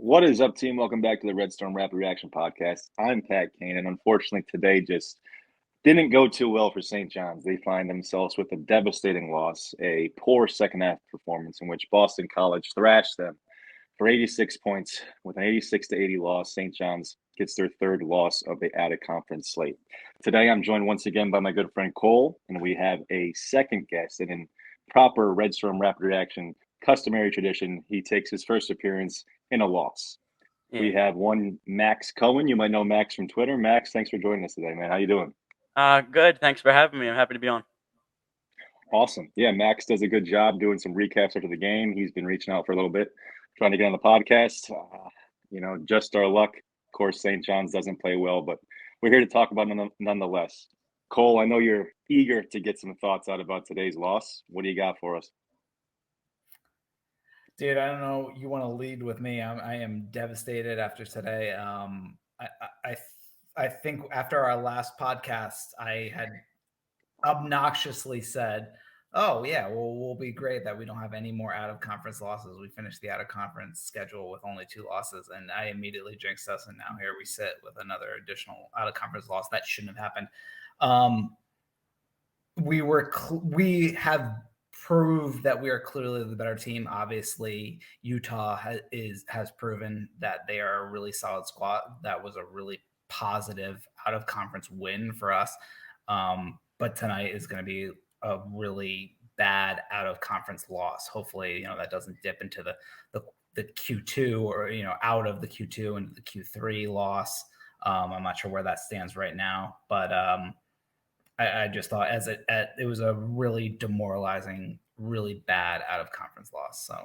What is up, team? Welcome back to the Red Storm Rapid Reaction Podcast. I'm Pat Kane, and unfortunately, today just didn't go too well for St. John's. They find themselves with a devastating loss, a poor second half performance in which Boston College thrashed them for 86 points with an 86 to 80 loss. St. John's gets their third loss of the out of conference slate. Today, I'm joined once again by my good friend Cole, and we have a second guest. And in proper Red Storm Rapid Reaction customary tradition, he takes his first appearance in a loss. We Yeah. have one Max Cohen. You might know Max from Twitter. Max, thanks for joining us today, man. How you doing? Good. Thanks for having me. I'm happy to be on. Awesome. Yeah, Max does a good job doing some recaps after the game. He's been reaching out for a little bit, trying to get on the podcast. Just our luck. Of course, St. John's doesn't play well, but we're here to talk about nonetheless. Cole, I know you're eager to get some thoughts out about today's loss. What do you got for us? Dude, I don't know. You want to lead with me? I am devastated after today. I think after our last podcast, I had obnoxiously said, "Oh yeah, well we'll be great that we don't have any more out of conference losses. We finished the out of conference schedule with only 2 losses," and I immediately jinxed us, and now here we sit with another additional out of conference loss that shouldn't have happened. We have proved that we are clearly the better team. Obviously, Utah has proven that they are a really solid squad. That was a really positive out of conference win for us. But tonight is going to be a really bad out of conference loss. Hopefully, that doesn't dip into the Q2 or out of the Q2 into the Q3 loss. I'm not sure where that stands right now, but I just thought it was a really demoralizing, really bad out of conference loss. So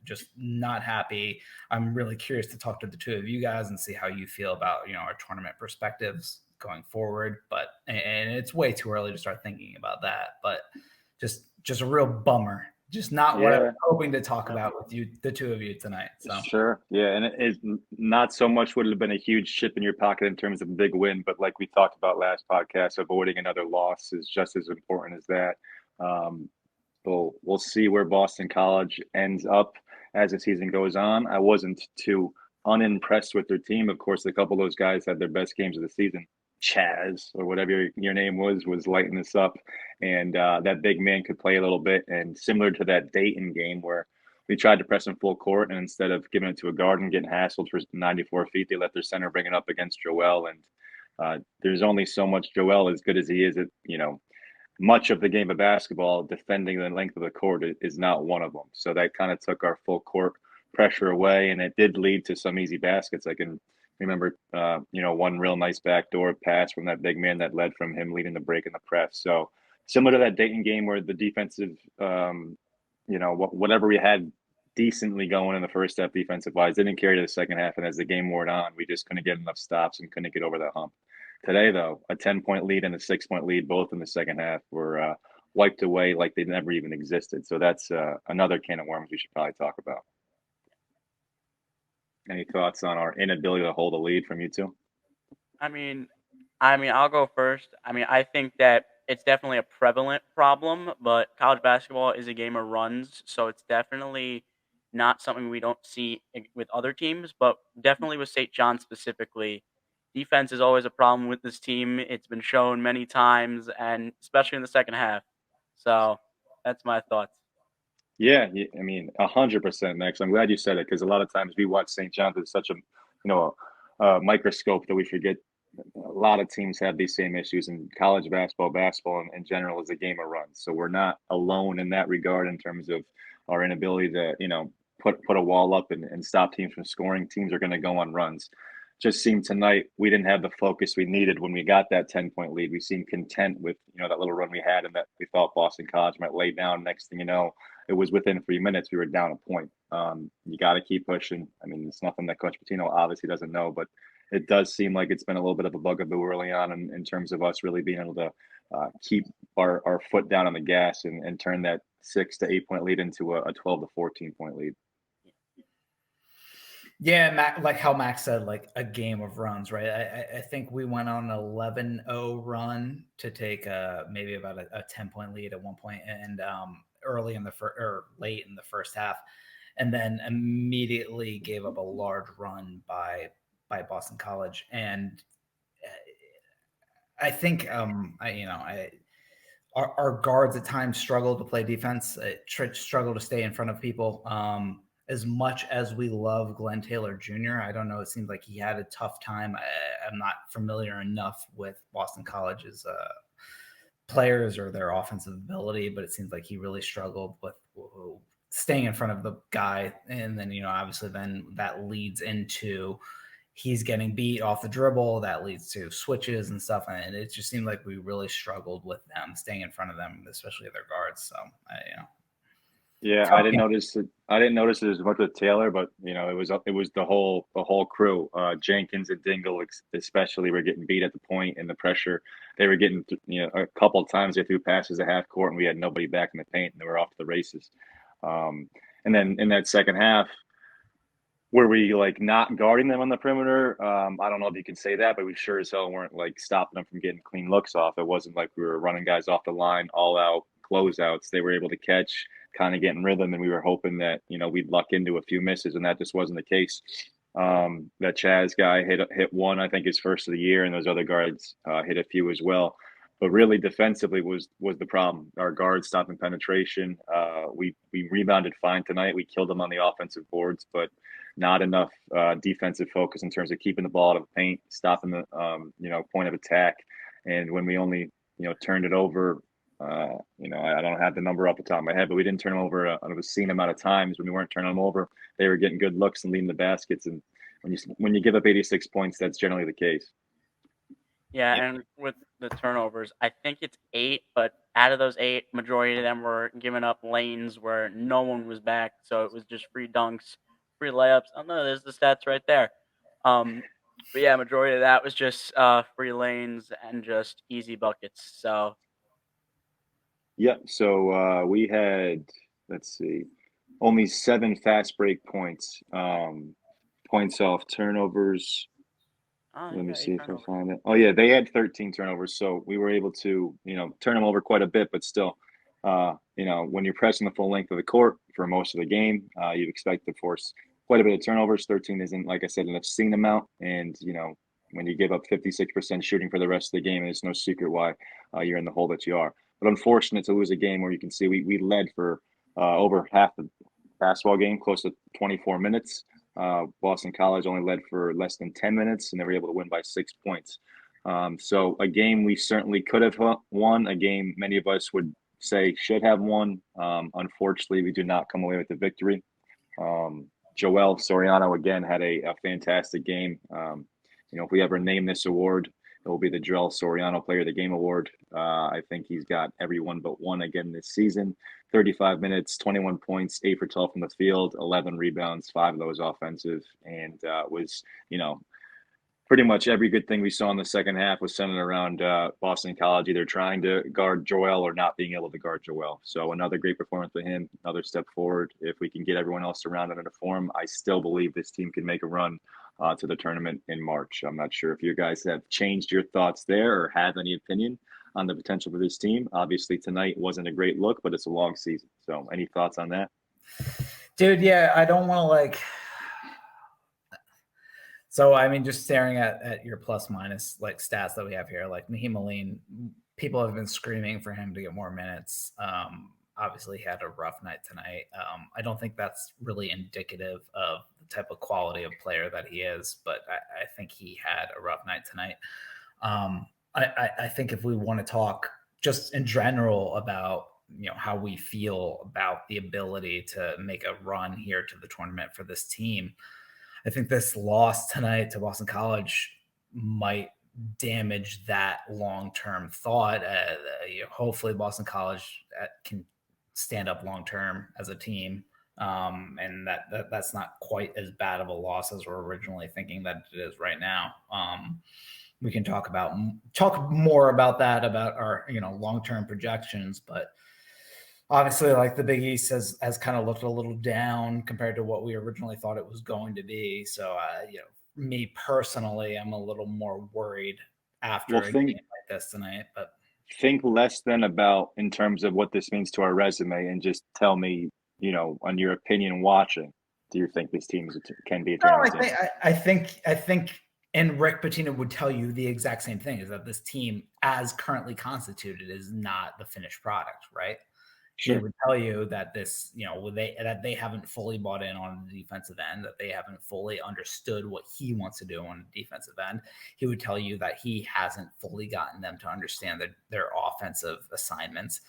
just not happy. I'm really curious to talk to the two of you guys and see how you feel about our tournament perspectives going forward. But and it's way too early to start thinking about that. But just a real bummer. Just not what I was Yeah, hoping to talk about with you, the two of you tonight. So. sure. Yeah, and it is not so much would have been a huge chip in your pocket in terms of a big win, but like we talked about last podcast, avoiding another loss is just as important as that. Um, we'll see where Boston College ends up as the season goes on. I wasn't too unimpressed with their team. Of course, a couple of those guys had their best games of the season. Chaz or whatever your name was lighting this up, and that big man could play a little bit. And similar to that Dayton game where we tried to press him full court, and instead of giving it to a guard and getting hassled for 94 feet, they let their center bring it up against Joel. And there's only so much Joel, as good as he is at much of the game of basketball, defending the length of the court is not one of them. So that kind of took our full court pressure away, and it did lead to some easy baskets. I can remember, one real nice backdoor pass from that big man that led from him leading the break in the press. So similar to that Dayton game where the defensive, whatever we had decently going in the first half defensive wise didn't carry to the second half, and as the game wore on, we just couldn't get enough stops and couldn't get over that hump. Today, though, a 10-point lead and a 6-point lead, both in the second half, were wiped away like they never even existed. So that's another can of worms we should probably talk about. Any thoughts on our inability to hold a lead from you two? I mean, I'll go first. I think that it's definitely a prevalent problem, but college basketball is a game of runs, so it's definitely not something we don't see with other teams, but definitely with St. John specifically. Defense is always a problem with this team. It's been shown many times, and especially in the second half. So that's my thoughts. Yeah, 100%, Max. I'm glad you said it because a lot of times we watch St. John's as such a microscope that we forget. A lot of teams have these same issues, and college basketball in general is a game of runs. So we're not alone in that regard in terms of our inability to, put a wall up and stop teams from scoring. Teams are going to go on runs. Just seemed tonight we didn't have the focus we needed when we got that 10-point lead. We seemed content with that little run we had, and that we thought Boston College might lay down. Next thing you know, it was within 3 minutes we were down a point. You got to keep pushing. I mean, it's nothing that Coach Pitino obviously doesn't know, but it does seem like it's been a little bit of a bugaboo early on in terms of us really being able to keep our foot down on the gas and turn that 6 to 8 point lead into a 12 to 14 point lead. Yeah, like how Max said, like a game of runs, right? I think we went on an 11-0 run to take maybe about a 10-point lead at one point, and early in the or late in the first half, and then immediately gave up a large run by Boston College. And I think our guards at times struggle to play defense, struggle to stay in front of people. As much as we love Glenn Taylor Jr., I don't know. It seems like he had a tough time. I'm not familiar enough with Boston College's players or their offensive ability, but it seems like he really struggled with staying in front of the guy. And then, obviously then that leads into he's getting beat off the dribble. That leads to switches and stuff. And it just seemed like we really struggled with them staying in front of them, especially their guards. So, Yeah, I didn't notice it. I didn't notice it as much with Taylor, but it was the whole crew. Jenkins and Dingle, especially, were getting beat at the point and the pressure. They were getting, a couple of times they threw passes at half court, and we had nobody back in the paint, and they were off to the races. And then in that second half, were we not guarding them on the perimeter? I don't know if you can say that, but we sure as hell weren't stopping them from getting clean looks off. It wasn't like we were running guys off the line, all out closeouts. They were able to catch, kind of get in rhythm, and we were hoping that we'd luck into a few misses, and that just wasn't the case. That Chaz guy hit one, I think his first of the year, and those other guards hit a few as well. But really, defensively was the problem. Our guards stopping penetration. We rebounded fine tonight. We killed them on the offensive boards, but not enough defensive focus in terms of keeping the ball out of the paint, stopping the point of attack. And when we only turned it over, I don't have the number off the top of my head, but we didn't turn them over an obscene amount of times. When we weren't turning them over, they were getting good looks and leading the baskets. And when you give up 86 points, that's generally the case. Yeah, and with the turnovers, I think it's 8, but out of those 8, majority of them were giving up lanes where no one was back, so it was just free dunks, free layups. Oh no, there's the stats right there. But yeah, majority of that was just free lanes and just easy buckets. So yeah, so we had, let's see, only 7 fast break points. Points off turnovers. Let me see if I find it. Oh yeah, they had 13 turnovers, so we were able to, turn them over quite a bit. But still, when you're pressing the full length of the court for most of the game, you'd expect to force quite a bit of turnovers. 13 isn't, like I said, an obscene amount. And when you give up 56% shooting for the rest of the game, it's no secret why you're in the hole that you are. But unfortunate to lose a game where you can see we led for over half the basketball game, close to 24 minutes. Boston College only led for less than 10 minutes, and they were able to win by 6 points. So a game we certainly could have won, a game many of us would say should have won. Unfortunately, we do not come away with the victory. Joel Soriano, again, had a fantastic game. If we ever name this award, it will be the Joel Soriano Player of the Game Award. I think he's got everyone but one again this season. 35 minutes, 21 points, 8 for 12 from the field, 11 rebounds, 5 of those offensive, and was, pretty much every good thing we saw in the second half was centered around Boston College, either trying to guard Joel or not being able to guard Joel. So another great performance for him, another step forward. If we can get everyone else around it in a form, I still believe this team can make a run to the tournament in March. I'm not sure if you guys have changed your thoughts there or have any opinion on the potential for this team. Obviously, tonight wasn't a great look, but it's a long season. So any thoughts on that? Dude, yeah, I don't want to So, I mean, just staring at your plus minus stats that we have here, Nahiem Alleyne, people have been screaming for him to get more minutes. Obviously, he had a rough night tonight. I don't think that's really indicative of the type of quality of player that he is, but I think he had a rough night tonight. I think if we want to talk just in general about how we feel about the ability to make a run here to the tournament for this team, I think this loss tonight to Boston College might damage that long-term thought. Hopefully Boston College can stand up long-term as a team. And that's not quite as bad of a loss as we're originally thinking that it is right now. We can talk more about that, about our, long-term projections, but obviously, the Big East has kind of looked a little down compared to what we originally thought it was going to be. So, me personally, I'm a little more worried after a game like this tonight. But think less than about in terms of what this means to our resume, and just tell me on your opinion watching, do you think this team can be a No, tournament team? I think, and Rick Pitino would tell you the exact same thing: is that this team, as currently constituted, is not the finished product, right? He Sure. would tell you that that they haven't fully bought in on the defensive end, that they haven't fully understood what he wants to do on the defensive end. He would tell you that he hasn't fully gotten them to understand their offensive assignments.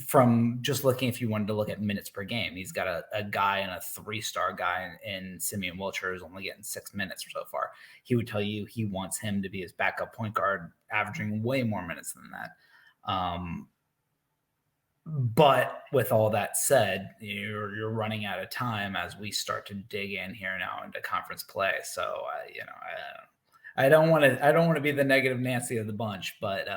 From just looking, if you wanted to look at minutes per game, he's got a guy and a 3-star guy in Simeon Wilcher who's only getting 6 minutes so far. He would tell you he wants him to be his backup point guard, averaging way more minutes than that. But with all that said, you're running out of time as we start to dig in here now into conference play. So I don't want to be the negative Nancy of the bunch, but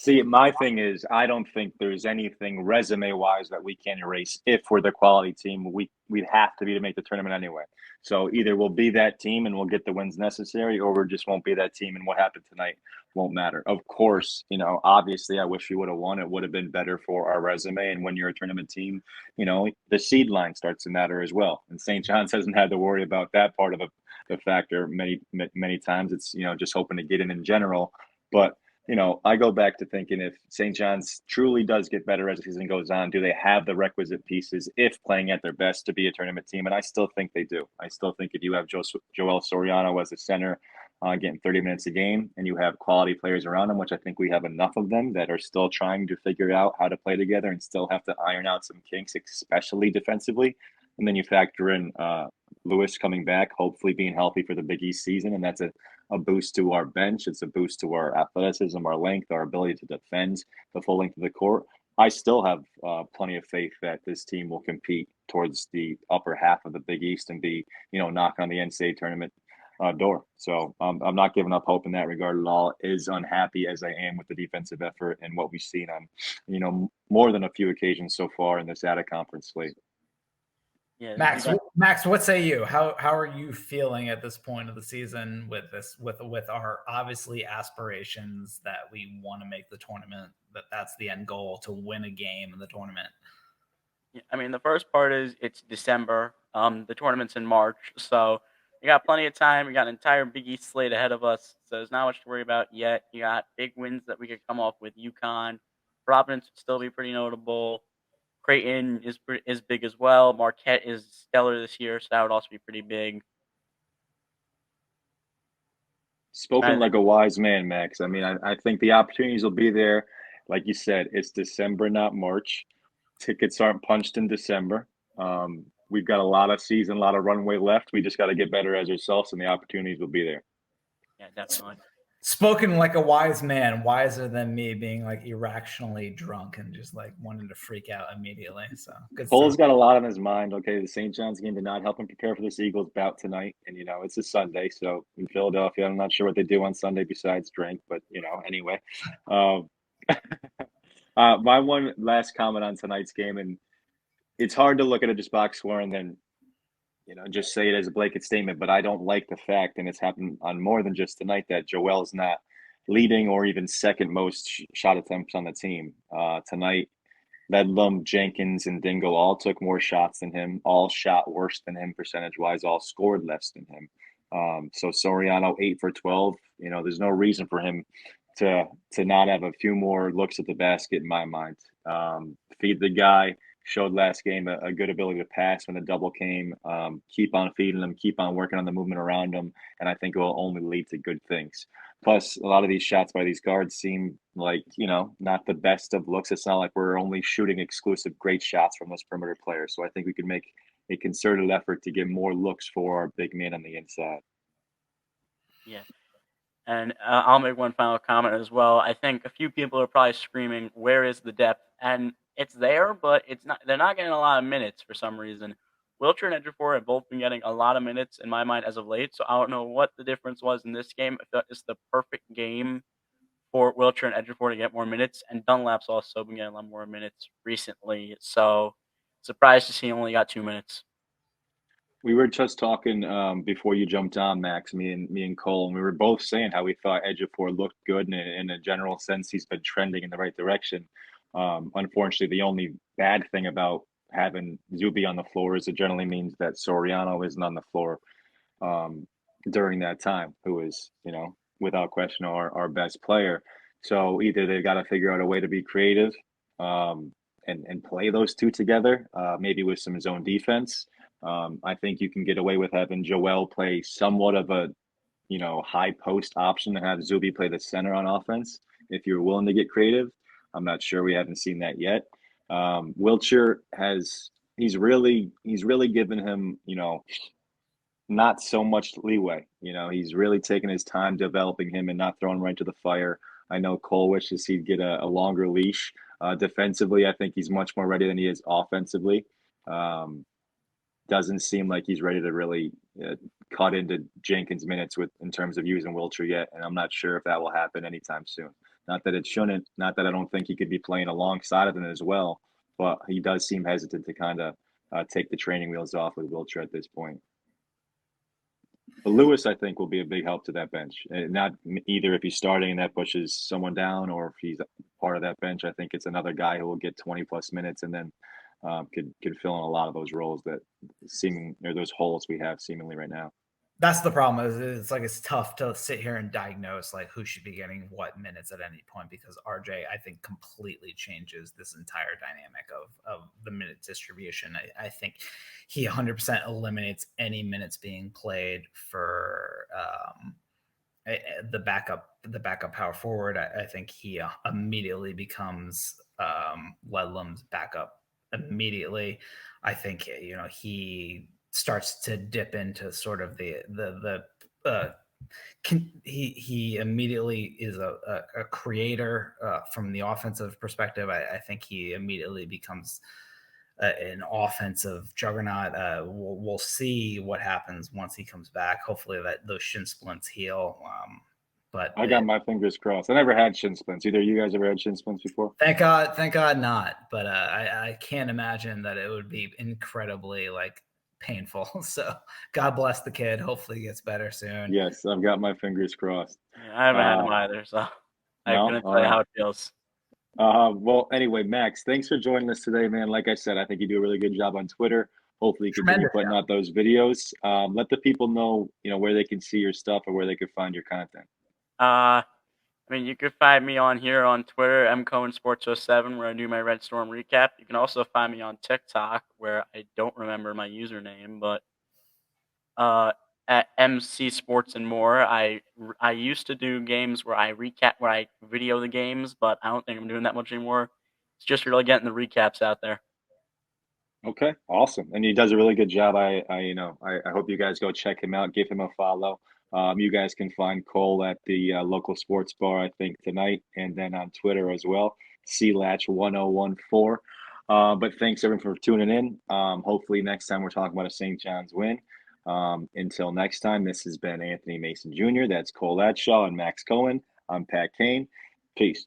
See, my thing is, I don't think there's anything resume-wise that we can erase. If we're the quality team, we'd have to be to make the tournament anyway. So either we'll be that team and we'll get the wins necessary, or we just won't be that team, and what happened tonight won't matter. Of course, obviously, I wish we would have won. It would have been better for our resume. And when you're a tournament team, the seed line starts to matter as well. And St. John's hasn't had to worry about that part of the factor many times. It's just hoping to get in general, but. I go back to thinking, if St. John's truly does get better as the season goes on, do they have the requisite pieces, if playing at their best, to be a tournament team? And I still think they do. I still think if you have Joel Soriano as a center, getting 30 minutes a game, and you have quality players around him, which I think we have enough of them that are still trying to figure out how to play together and still have to iron out some kinks, especially defensively. And then you factor in Lewis coming back, hopefully being healthy for the Big East season, and that's a boost to our bench. It's a boost to our athleticism, our length, our ability to defend the full length of the court. I still have plenty of faith that this team will compete towards the upper half of the Big East and be, knocking on the NCAA tournament door. So I'm not giving up hope in that regard at all. As unhappy as I am with the defensive effort and what we've seen on, more than a few occasions so far in this out-of-conference slate. Yeah, Max, what say you? How are you feeling at this point of the season with our obviously aspirations that we want to make the tournament, that's the end goal, to win a game in the tournament? I mean, the first part is it's December. The tournament's in March, so you got plenty of time. You got an entire Big East slate ahead of us, so there's not much to worry about yet. You got big wins that we could come off with. UConn, Providence would still be pretty notable. Creighton is big as well. Marquette is stellar this year, so that would also be pretty big. Spoken like a wise man, Max. I mean, I think the opportunities will be there. Like you said, it's December, not March. Tickets aren't punched in December. We've got a lot of season, a lot of runway left. We just got to get better as ourselves, and the opportunities will be there. Yeah, definitely. Spoken like a wise man, wiser than me, being like irrationally drunk and just like wanting to freak out immediately. So good. Cole's got a lot on his mind. Okay, the St. John's game did not help him prepare for this Eagles bout tonight, and it's a Sunday, so in Philadelphia, I'm not sure what they do on Sunday besides drink, but anyway. My one last comment on tonight's game, and it's hard to look at it just box score and then just say it as a blanket statement, but I don't like the fact, and it's happened on more than just tonight, that Joel's not leading or even second most shot attempts on the team. Tonight, Ledlum, Jenkins, and Dingle all took more shots than him, all shot worse than him percentage-wise, all scored less than him. So Soriano, 8 for 12. There's no reason for him to not have a few more looks at the basket in my mind. Feed the guy. Showed last game a good ability to pass when the double came. Keep on feeding them, keep on working on the movement around them, and I think it will only lead to good things. Plus, a lot of these shots by these guards seem like, not the best of looks. It's not like we're only shooting exclusive great shots from those perimeter players. So I think we could make a concerted effort to get more looks for our big man on the inside. Yeah. And I'll make one final comment as well. I think a few people are probably screaming, "Where is the depth?" And it's there, but it's not. They're not getting a lot of minutes for some reason. Wilcher and Ejiofor have both been getting a lot of minutes in my mind as of late. So I don't know what the difference was in this game. I feel it's the perfect game for Wilcher and Ejiofor to get more minutes, and Dunlap's also been getting a lot more minutes recently. So surprised to see he only got 2 minutes. We were just talking before you jumped on, Max, me and Cole, and we were both saying how we thought Ejiofor looked good, and in a general sense, he's been trending in the right direction. Unfortunately, the only bad thing about having Zuby on the floor is it generally means that Soriano isn't on the floor during that time, who is, without question our best player. So either they've got to figure out a way to be creative and play those two together, maybe with some zone defense. I think you can get away with having Joel play somewhat of a high post option to have Zuby play the center on offense if you're willing to get creative. I'm not sure. We haven't seen that yet. Wiltshire he's really given him, not so much leeway. He's really taken his time developing him and not throwing right to the fire. I know Cole wishes he'd get a longer leash. Defensively, I think he's much more ready than he is offensively. Doesn't seem like he's ready to really cut into Jenkins' minutes in terms of using Wiltshire yet, and I'm not sure if that will happen anytime soon. Not that it shouldn't. Not that I don't think he could be playing alongside of them as well, but he does seem hesitant to kind of take the training wheels off with Wiltshire at this point. But Lewis, I think, will be a big help to that bench. Not either if he's starting and that pushes someone down, or if he's part of that bench. I think it's another guy who will get 20+ minutes and then could fill in a lot of those roles those holes we have seemingly right now. That's the problem. It's tough to sit here and diagnose like who should be getting what minutes at any point, because RJ, I think, completely changes this entire dynamic of the minute distribution. I think he 100% eliminates any minutes being played for the backup power forward. I think he immediately becomes Ledlam's backup immediately. I think he starts to dip into sort of he immediately is a creator from the offensive perspective. I think he immediately becomes an offensive juggernaut. We'll see what happens once he comes back. Hopefully that those shin splints heal. But I got my fingers crossed. I never had shin splints. Either you guys ever had shin splints before? Thank God not. But I can't imagine that it would be incredibly painful. So God bless the kid. Hopefully he gets better soon. Yes, I've got my fingers crossed. I haven't had them either, so I couldn't tell you how it feels. Well, anyway, Max, thanks for joining us today, man. Like I said, I think you do a really good job on Twitter. Hopefully you continue putting out those videos. Let the people know, where they can see your stuff or where they can find your content. You could find me on here on Twitter, mcohensports07, where I do my Red Storm recap. You can also find me on TikTok, where I don't remember my username, but at MC Sports and More. I used to do games where I video the games, but I don't think I'm doing that much anymore. It's just really getting the recaps out there. Okay, awesome, and he does a really good job. I hope you guys go check him out, give him a follow. You guys can find Cole at the local sports bar, I think, tonight, and then on Twitter as well, CLatch1014. But thanks everyone for tuning in. Hopefully next time we're talking about a St. John's win. Until next time, this has been Anthony Mason Jr. That's Cole Atshaw and Max Cohen. I'm Pat Kane. Peace.